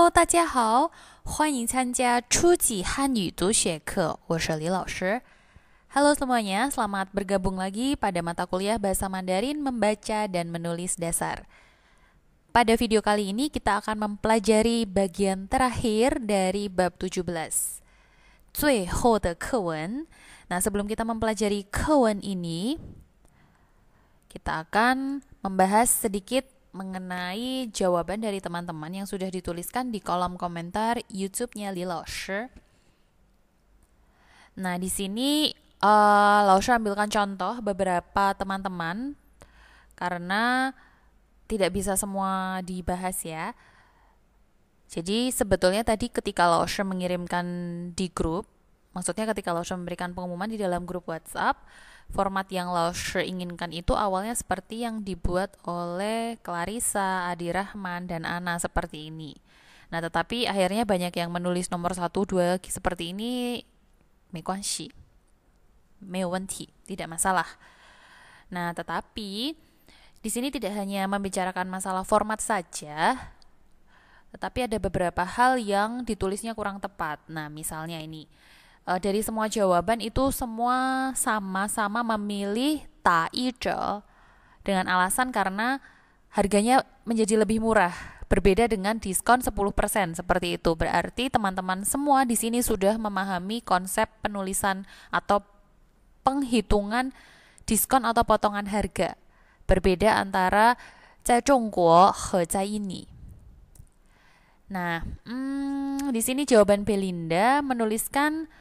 Hello，大家好，欢迎参加初级汉语读写课，我是李老师。Halo semuanya, selamat bergabung lagi pada mata kuliah Bahasa Mandarin Membaca dan Menulis Dasar. Pada video kali ini kita akan mempelajari bagian terakhir dari bab 17. 最后的课文. Nah, sebelum kita mempelajari 课文 ini, kita akan membahas sedikit mengenai jawaban dari teman-teman yang sudah dituliskan di kolom komentar YouTube-nya Li Laoshi. Nah, di sini Laoshi ambilkan contoh beberapa teman-teman karena tidak bisa semua dibahas ya. Jadi sebetulnya tadi ketika Laoshi mengirimkan di grup, maksudnya ketika Laoshi memberikan pengumuman di dalam grup WhatsApp, format yang Laoshi inginkan itu awalnya seperti yang dibuat oleh Clarissa, Adi Rahman, dan Ana seperti ini. Nah, tetapi akhirnya banyak yang menulis nomor 1, 2 seperti ini, 没关系, 没有问题, tidak masalah. Nah, tetapi di sini tidak hanya membicarakan masalah format saja, tetapi ada beberapa hal yang ditulisnya kurang tepat. Nah, misalnya ini. Dari semua jawaban itu semua sama-sama memilih ta'izhe dengan alasan karena harganya menjadi lebih murah, berbeda dengan diskon 10%, seperti itu. Berarti teman-teman semua di sini sudah memahami konsep penulisan atau penghitungan diskon atau potongan harga. Berbeda antara 在中国和在印尼. Nah, di sini jawaban Belinda menuliskan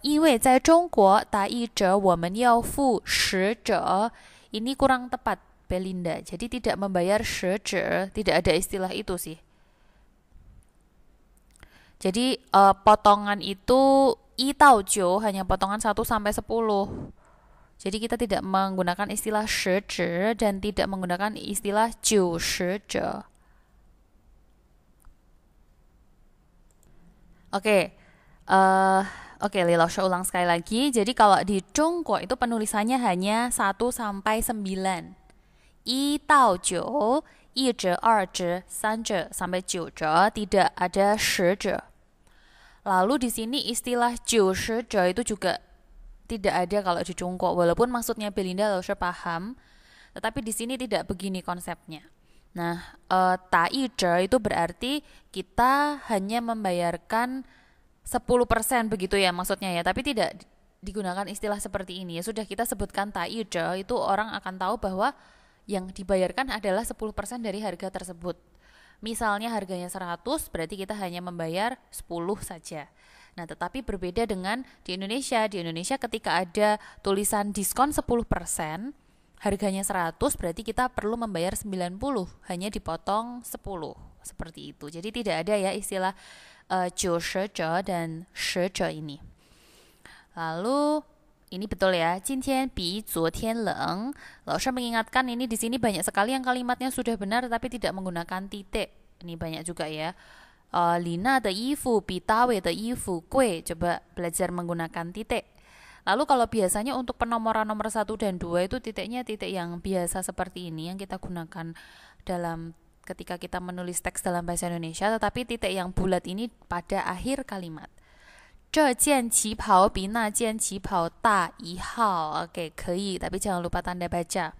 因为在中国打一折我们要付10折. Ini kurang tepat Belinda. Jadi tidak membayar 10折, tidak ada istilah itu sih. Jadi potongan itu 1到9 hanya potongan 1 sampai 10. Jadi kita tidak menggunakan istilah 10折 dan tidak menggunakan istilah 90折. Oke, Li Laoshi ulang sekali lagi. Jadi kalau di Zhongguo itu penulisannya hanya 1 sampai 9. 1到9, 1折, 2折, 3折 sampai 9折, tidak ada 10折. Lalu di sini istilah 90折 itu juga tidak ada kalau di Zhongguo. Walaupun maksudnya Belinda Laoshi paham, tetapi di sini tidak begini konsepnya. Nah, ta'izhe itu berarti kita hanya membayarkan 10% begitu ya maksudnya ya, tapi tidak digunakan istilah seperti ini. Ya sudah, kita sebutkan ta'izhe, itu orang akan tahu bahwa yang dibayarkan adalah 10% dari harga tersebut. Misalnya harganya 100, berarti kita hanya membayar 10 saja. Nah, tetapi berbeda dengan di Indonesia. Di Indonesia ketika ada tulisan diskon 10%, harganya 100, berarti kita perlu membayar 90, hanya dipotong 10. Seperti itu. Jadi tidak ada ya istilah 90折 dan 10折 ini. Lalu ini betul ya, 今天比昨天冷. Laoshi mengingatkan ini di sini banyak sekali yang kalimatnya sudah benar tapi tidak menggunakan titik. Ini banyak juga ya. Lina de yifu bi Dawei de yifu gui. Coba belajar menggunakan titik. Lalu kalau biasanya untuk penomoran nomor 1 dan 2 itu titiknya titik yang biasa seperti ini yang kita gunakan dalam ketika kita menulis teks dalam bahasa Indonesia, tetapi titik yang bulat ini pada akhir kalimat. 这件旗袍比那件旗袍大1号. Oke, 可以, tapi jangan lupa tanda baca.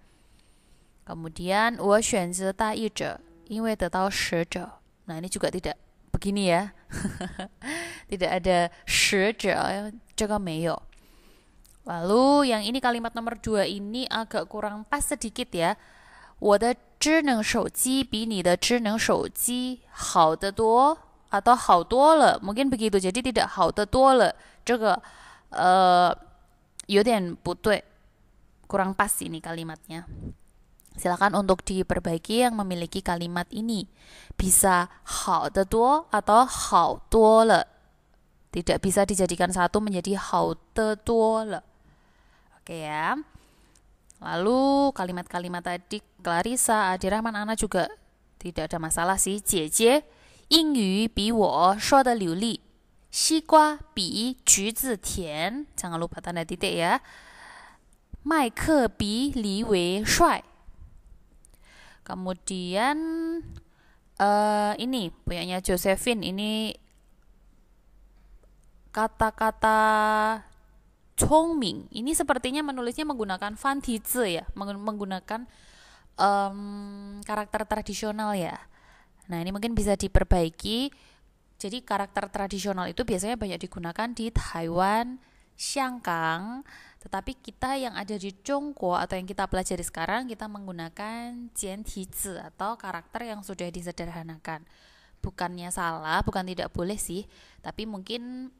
Kemudian 我选择大一折因为得到10折. Nah, ini juga tidak begini ya. Tidak ada 10折, 这个没有. Lalu yang ini kalimat nomor 2 ini agak kurang pas sedikit ya. 我的智能手机比你的智能手机好得多 atau 好多了, mungkin begitu. Jadi tidak 好得多了, 这个有点不对, kurang pas ini kalimatnya. Silakan untuk diperbaiki yang memiliki kalimat ini. Bisa 好得多 atau 好多了. Tidak bisa dijadikan satu menjadi 好得多了. Oke ya. Lalu kalimat-kalimat tadi Clarissa, Adi Rahman, Ana juga tidak ada masalah sih. 姐姐英语比我说的流利，西瓜比橘子甜. Jangan lupa tanda titik ya. 麦克比李维帅. Kemudian Ini punyanya Josephine. Ini kata-kata 聪明. Ini sepertinya menulisnya menggunakan 繁体字 ya, menggunakan karakter tradisional ya. Nah, ini mungkin bisa diperbaiki. Jadi karakter tradisional itu biasanya banyak digunakan di Taiwan, Xianggang, tetapi kita yang ada di Zhongguo atau yang kita pelajari sekarang, kita menggunakan 简体字 atau karakter yang sudah disederhanakan. Bukannya salah, bukan tidak boleh sih, tapi mungkin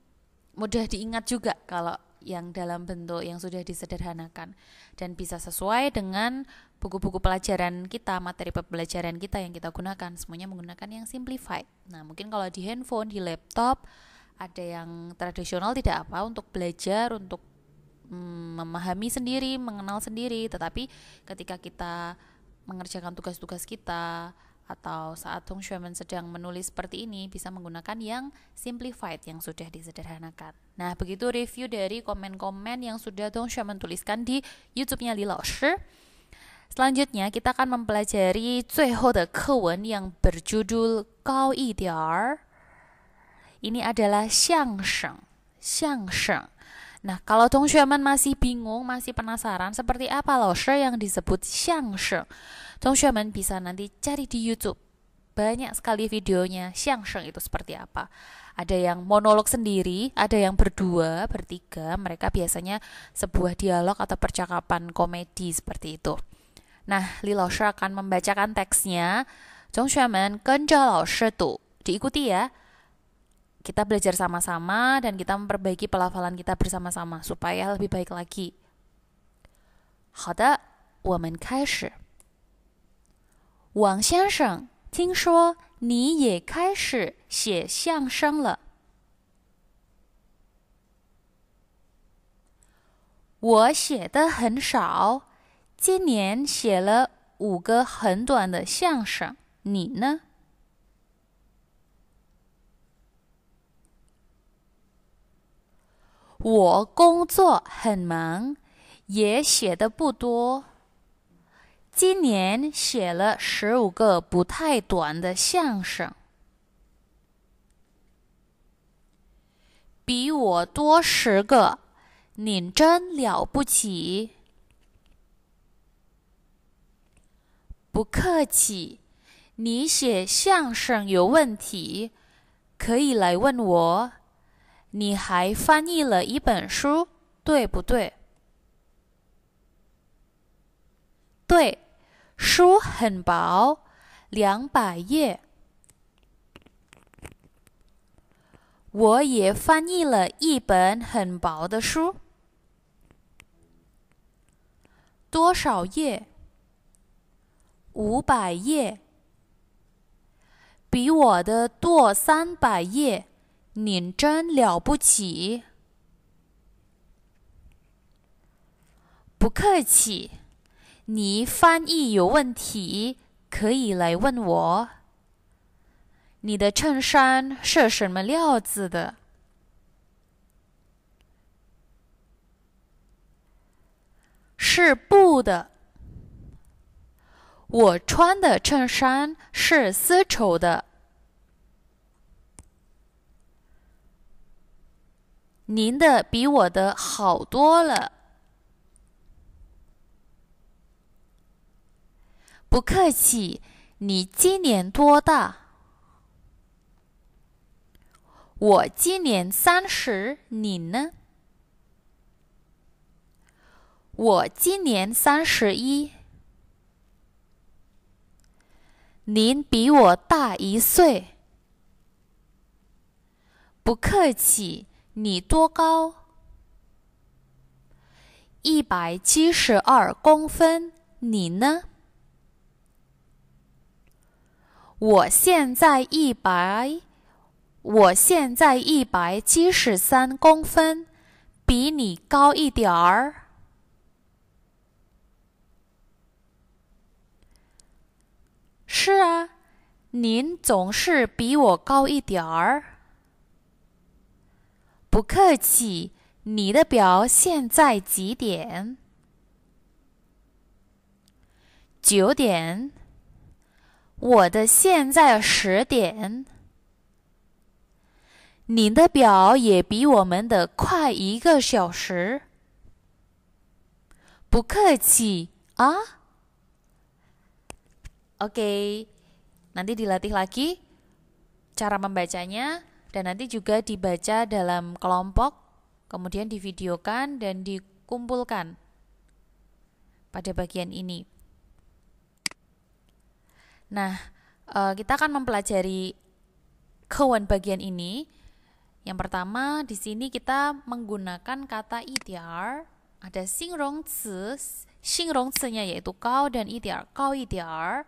mudah diingat juga kalau yang dalam bentuk yang sudah disederhanakan, dan bisa sesuai dengan buku-buku pelajaran kita, materi pembelajaran kita yang kita gunakan, semuanya menggunakan yang simplified. Nah, mungkin kalau di handphone, di laptop, ada yang tradisional tidak apa untuk belajar, untuk memahami sendiri, mengenal sendiri, tetapi ketika kita mengerjakan tugas-tugas kita atau saat Tongshuemen sedang menulis seperti ini, bisa menggunakan yang simplified yang sudah disederhanakan. Nah, begitu review dari komen-komen yang sudah Tongshuemen tuliskan di YouTube-nya Li Laoshi. Selanjutnya kita akan mempelajari 最后的课文 yang berjudul 高一点儿. Ini adalah 相声. Nah, kalau Tongshuemen masih bingung, masih penasaran seperti apa Laoshi yang disebut 相声, Tongshuemen bisa nanti cari di YouTube. Banyak sekali videonya 相声 itu seperti apa. Ada yang monolog sendiri, ada yang berdua, bertiga. Mereka biasanya sebuah dialog atau percakapan komedi seperti itu. Nah, Li Laoshi akan membacakan teksnya. Tongshuemen 跟着老师读. Diikuti ya. Kita belajar sama-sama dan kita memperbaiki pelafalan kita bersama-sama supaya lebih baik lagi. 好的，我们开始。王先生，听说你也开始写相声了。我写的很少，今年写了5个很短的相声，你呢？我工作很忙，也写的不多。今年写了15个不太短的相声，比我多10个，你真了不起。不客气，你写相声有问题，可以来问我。你还翻译了一本书，对不对？对。书很薄，200页。我也翻译了一本很薄的书。多少页？500页。比我的多300页，您真了不起。不客气。你翻译有问题，可以来问我。你的衬衫是什么料子的？是布的。我穿的衬衫是丝绸的。您的比我的好多了。不客气，你今年多大？我今年30，你呢？我今年31。您比我大1岁。不客气，你多高？172公分，你呢？我现在173公分，比你高一点儿。是啊，您总是比我高一点儿。不客气，你的表现在几点？9点。我的现在10点。您的表也比我们的快1个小时。不客气啊。Oke, nanti dilatih lagi cara membacanya dan nanti juga dibaca dalam kelompok, kemudian divideokan dan dikumpulkan pada bagian ini. Nah, kita akan mempelajari kewan bagian ini. Yang pertama, di sini kita menggunakan kata idiar. Ada 形容词，形容词nya yaitu kau dan idiar. Kau idiar.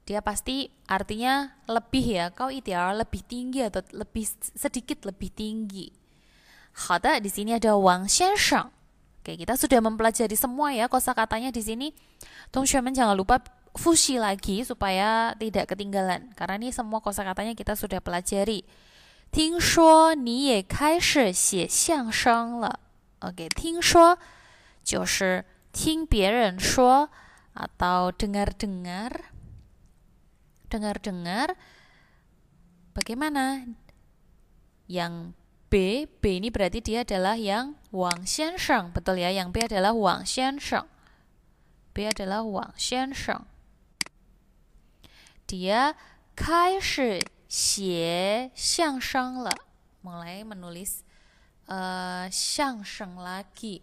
Dia pasti artinya lebih ya. Kau idiar lebih tinggi atau lebih sedikit lebih tinggi. 好的，di sini ada Wang 先生. Oke, kita sudah mempelajari semua ya kosakatanya di sini. 同学们 jangan lupa fusi lagi supaya tidak ketinggalan. Karena ini semua kosakatanya kita sudah pelajari. 听说你也开始写相声了. Oke, 听说就是听别人说 atau dengar-dengar. Dengar-dengar. Bagaimana? Yang B ini berarti dia adalah yang Wang 先生. Betul ya, yang B adalah Wang 先生. B adalah Wang 先生. Dia 开始写相声了, mulai menulis 相声 lagi.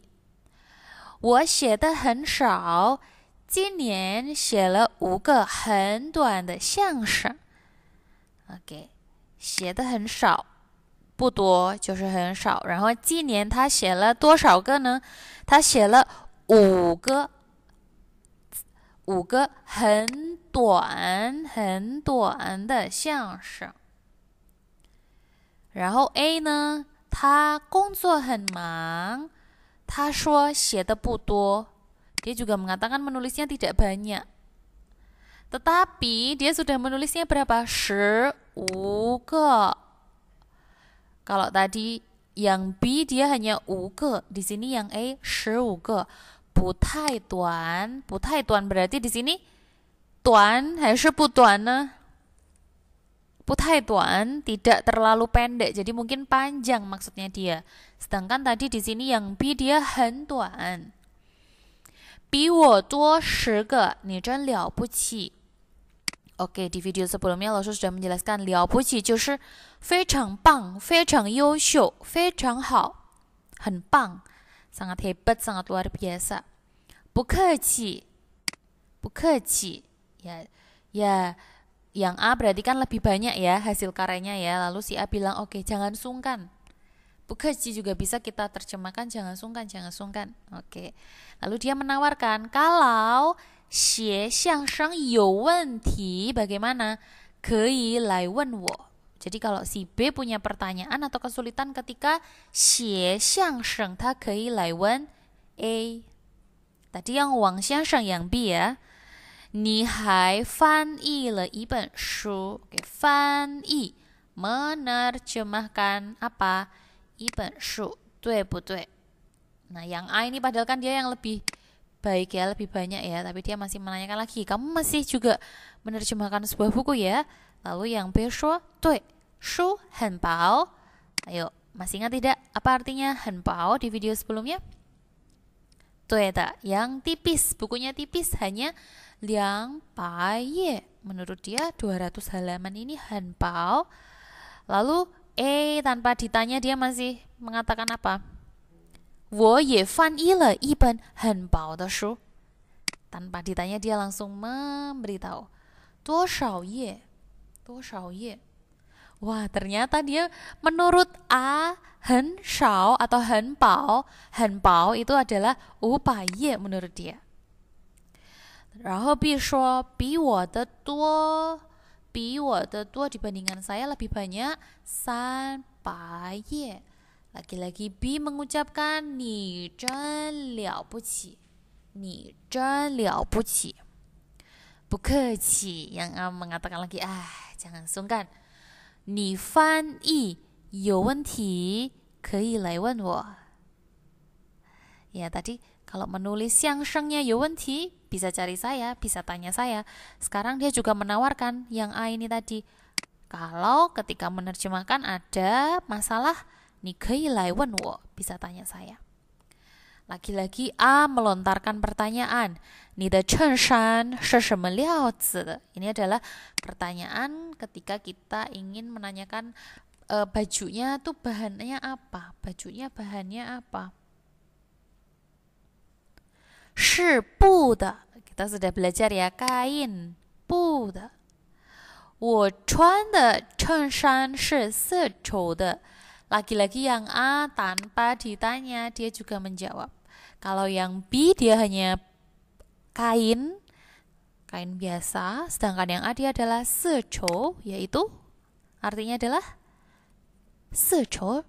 我写的很少，今年写了5个很短的相声。OK， 写的很少，不多就是很少。然后今年他写了多少个呢？他写了5个很短的相声。然后 A 呢，他工作很忙，他说写的不多。Dia juga mengatakan menulisnya tidak banyak. Tetapi dia sudah menulisnya berapa? 15个. Kalau tadi yang B dia hanya 5个, di sini yang A 15个. 不太短berarti di sini 短还是不短呢？不太短, tidak terlalu pendek, jadi mungkin panjang maksudnya dia. Sedangkan tadi di sini yang B dia 很短。比我多10个，你真了不起。Oke, di video sebelumnya Laosu sudah menjelaskan 了不起就是非常棒，非常优秀，非常好，很棒。Sangat hebat, sangat luar biasa. 不客气，不客气. Ya, yang A berarti kan lebih banyak ya hasil karyanya ya. Lalu si A bilang, oke, jangan sungkan. 不客气 juga bisa kita terjemahkan jangan sungkan, jangan sungkan. Oke. Lalu dia menawarkan, kalau 写相声有问题, bagaimana? 可以来问我. Jadi kalau si B punya pertanyaan atau kesulitan ketika 写相声, 他可以来问 A. Tadi yang Wang 先生 yang B ya. 你还翻译了一本书. Oke, 翻译 menerjemahkan apa? 一本书, 对不对? Nah, yang A ini padahal kan dia yang lebih baik ya, lebih banyak ya, tapi dia masih menanyakan lagi, kamu masih juga menerjemahkan sebuah buku ya? Lalu yang B 说, 对, 书很薄. Ayo, masih ingat tidak apa artinya 很薄 di video sebelumnya? 对的, yang tipis, bukunya tipis, hanya 200页. Menurut dia 200 halaman ini 很薄. Lalu A tanpa ditanya dia masih mengatakan apa? 我也翻译了一本很薄的书. Tanpa ditanya dia langsung memberitahu 多少页? 多少页? Wah, ternyata dia menurut A 很少 atau 很薄, 很薄 itu adalah 500页 menurut dia. 然后 B 说比我的多, 比我的多 dibandingkan saya lebih banyak 300页. Lagi-lagi B mengucapkan 你真了不起, 你真了不起. 不客气, yang A mengatakan lagi, jangan sungkan. 你翻译有问题可以来问我. Ya, tadi Kalau menulis yang shengnya 有问题, bisa cari saya, bisa tanya saya. Sekarang dia juga menawarkan yang A ini tadi. Kalau ketika menerjemahkan ada masalah, 你可以来问我, bisa tanya saya. Lagi-lagi A melontarkan pertanyaan. 你的衬衫是什么料子的? Ini adalah pertanyaan ketika kita ingin menanyakan bajunya tuh bahannya apa? Bajunya bahannya apa? 是布的. Kita sudah belajar ya, kain, 布的. 我穿的衬衫是丝绸的. Lagi-lagi yang A tanpa ditanya dia juga menjawab. Kalau yang B dia hanya kain biasa, sedangkan yang A dia adalah 丝绸, yaitu artinya adalah 丝绸.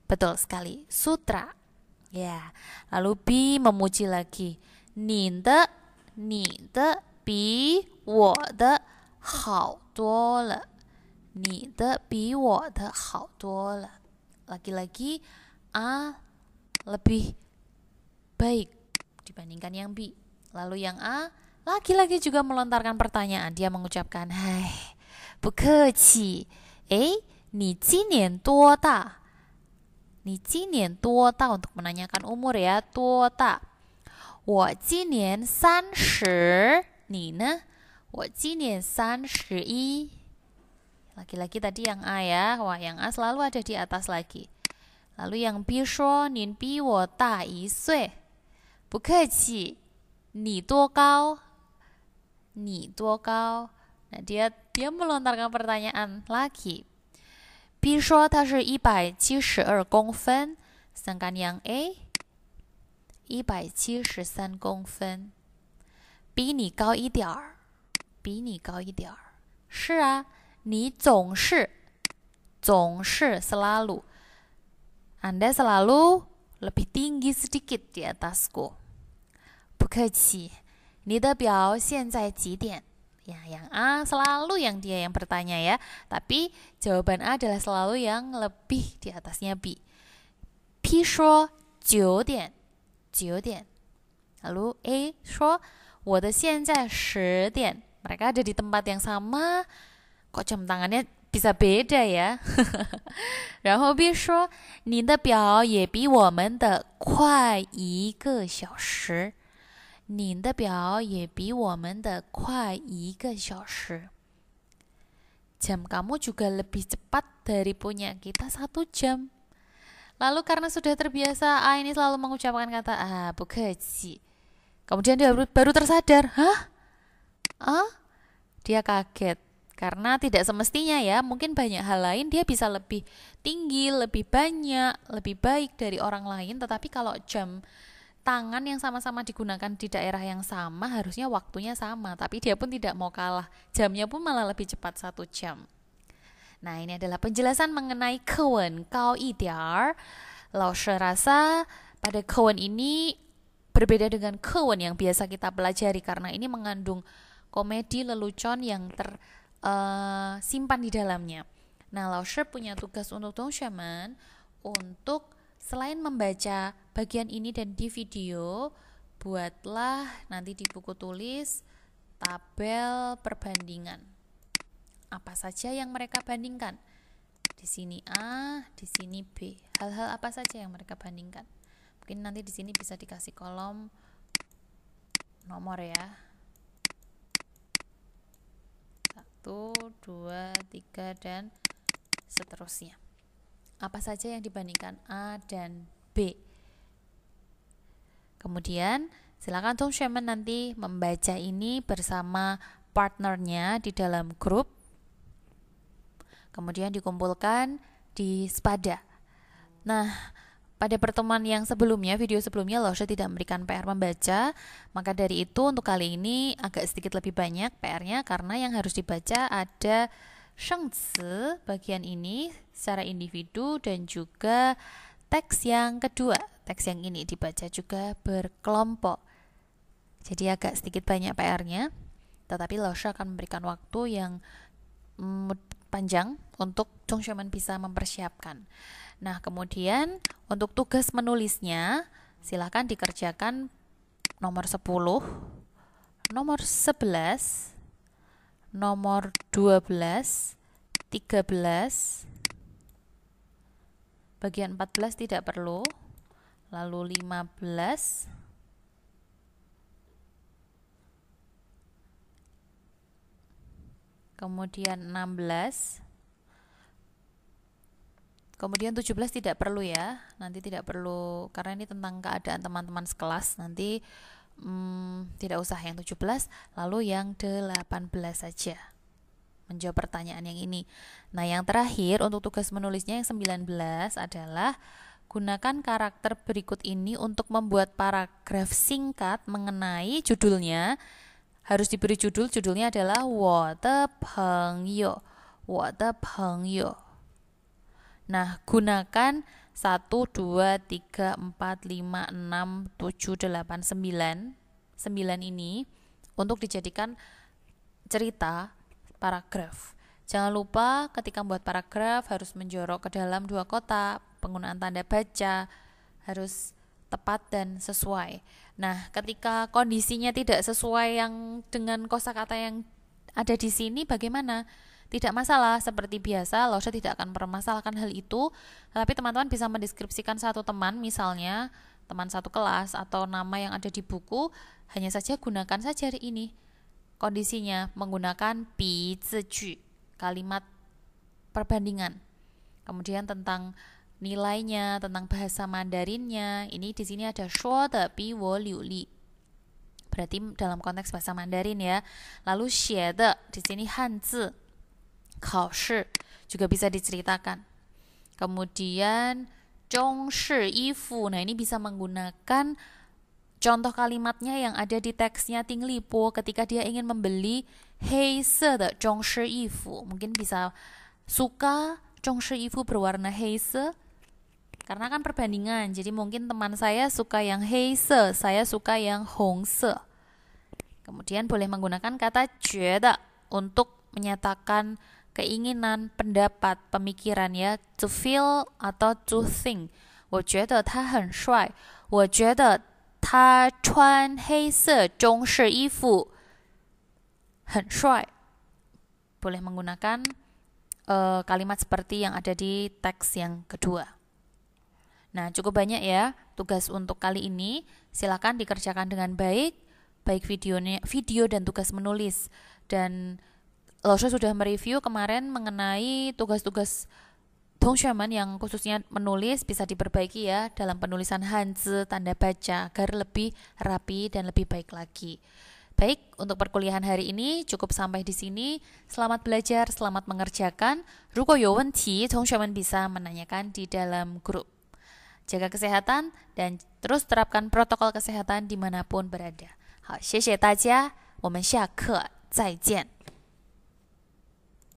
Betul sekali, sutra. Ya, lalu B memuji lagi. 你的比我的好多了. 你的比我的好多了. Lagi-lagi A lebih baik dibandingkan yang B. Lalu yang A lagi-lagi juga melontarkan pertanyaan. Dia mengucapkan, 嗨，不客气。你今年多大? 你今年多大 untuk menanyakan umur ya, 多大? 我今年30. 你呢? 我今年31. Lagi-lagi tadi yang A ya. Wah, yang A selalu ada di atas lagi. Lalu yang B 说您比我大1岁. 不客气. 你多高? 你多高? Nah, dia melontarkan pertanyaan lagi. B 说他是172公分, sedangkan yang A 173公分. 比你高一点儿. 比你高一点儿. 是啊, 你总是 selalu. Anda selalu lebih tinggi sedikit di atasku. 不客气. 你的表现在几点? Ya, yang A selalu yang dia yang bertanya ya. Tapi jawaban A adalah selalu yang lebih di atasnya B. P 说9点. 9点. Lalu A 说我的现在10点. Mereka ada di tempat yang sama. Kok jam tangannya bisa beda ya? 然后 B 说你的表也比我们的快1个小时. 你的表也比我们的快1个小时. Jam kamu juga lebih cepat dari punya kita 1 jam. Lalu karena sudah terbiasa, A ini selalu mengucapkan kata 不客气. Kemudian dia baru tersadar. Hah? Dia kaget. Karena tidak semestinya ya, mungkin banyak hal lain dia bisa lebih tinggi, lebih banyak, lebih baik dari orang lain. Tetapi kalau jam tangan yang sama-sama digunakan di daerah yang sama, harusnya waktunya sama. Tapi dia pun tidak mau kalah. Jamnya pun malah lebih cepat 1 jam. Nah, ini adalah penjelasan mengenai 课文高一点儿. 老师rasa pada 课文 ini berbeda dengan 课文 yang biasa kita pelajari karena ini mengandung komedi lelucon yang tersimpan di dalamnya. Nah, 老师 punya tugas untuk 同学们 untuk selain membaca bagian ini dan di video, buatlah nanti di buku tulis tabel perbandingan. Apa saja yang mereka bandingkan? Di sini A, di sini B. Hal-hal apa saja yang mereka bandingkan? Mungkin nanti di sini bisa dikasih kolom nomor ya. 1, 2, 3, dan seterusnya. Apa saja yang dibandingkan A dan B. Kemudian silakan teman-teman nanti membaca ini bersama partnernya di dalam grup. Kemudian dikumpulkan di Spada. Nah, pada pertemuan yang sebelumnya, video sebelumnya, Lausha tidak memberikan PR membaca. Maka dari itu untuk kali ini agak sedikit lebih banyak PR-nya karena yang harus dibaca ada shengzi bagian ini secara individu dan juga teks yang kedua. Teks yang ini dibaca juga berkelompok. Jadi agak sedikit banyak PR-nya. Tetapi Lausha akan memberikan waktu yang panjang untuk teman-teman bisa mempersiapkan. Nah, kemudian untuk tugas menulisnya silakan dikerjakan nomor 10, nomor 11, nomor 12, 13, bagian 14 tidak perlu, lalu 15, kemudian 16, kemudian 17 tidak perlu ya, nanti tidak perlu karena ini tentang keadaan teman-teman sekelas, nanti tidak usah yang 17, lalu yang 18 saja menjawab pertanyaan yang ini. Nah, yang terakhir untuk tugas menulisnya yang 19 adalah gunakan karakter berikut ini untuk membuat paragraf singkat mengenai judulnya. Harus diberi judul, judulnya adalah 我的朋友, 我的朋友. Nah, gunakan 1, 2, 3, 4, 5, 6, 7, 8, 9 ini untuk dijadikan cerita paragraf. Jangan lupa ketika membuat paragraf harus menjorok ke dalam 2 kotak, penggunaan tanda baca harus tepat dan sesuai. Nah, ketika kondisinya tidak sesuai yang dengan kosakata yang ada di sini, bagaimana? Tidak masalah, seperti biasa, Lausha tidak akan mempermasalahkan hal itu, tapi teman-teman bisa mendeskripsikan satu teman, misalnya teman satu kelas atau nama yang ada di buku, hanya saja gunakan saja ini. Kondisinya menggunakan 比字句, kalimat perbandingan. Kemudian tentang nilainya, tentang bahasa Mandarinnya, ini di sini ada 说的比我流利, berarti dalam konteks bahasa Mandarin ya. Lalu 写的 di sini 汉字, 考试 juga bisa diceritakan. Kemudian 中式衣服, nah ini bisa menggunakan contoh kalimatnya yang ada di teksnya Ting Li Po ketika dia ingin membeli 黑色的中式衣服, mungkin bisa suka 中式衣服 berwarna 黑色. Karena kan perbandingan, jadi mungkin teman saya suka yang 黑色, saya suka yang 红色. Kemudian boleh menggunakan kata 觉得 untuk menyatakan keinginan, pendapat, pemikiran ya, to feel atau to think. 我觉得他很帅, 我觉得他穿黑色中式衣服很帅. Boleh menggunakan kalimat seperti yang ada di teks yang kedua. Nah, cukup banyak ya tugas untuk kali ini. Silakan dikerjakan dengan baik video dan tugas menulis. Dan Lausha sudah mereview kemarin mengenai tugas-tugas Tongshuamen yang khususnya menulis, bisa diperbaiki ya dalam penulisan Hanzi, tanda baca agar lebih rapi dan lebih baik lagi. Baik, untuk perkuliahan hari ini cukup sampai di sini. Selamat belajar, selamat mengerjakan. 如果有问题, Tongshuamen bisa menanyakan di dalam grup. Jaga kesehatan dan terus terapkan protokol kesehatan dimanapun berada. 好，谢谢大家，我们下课再见。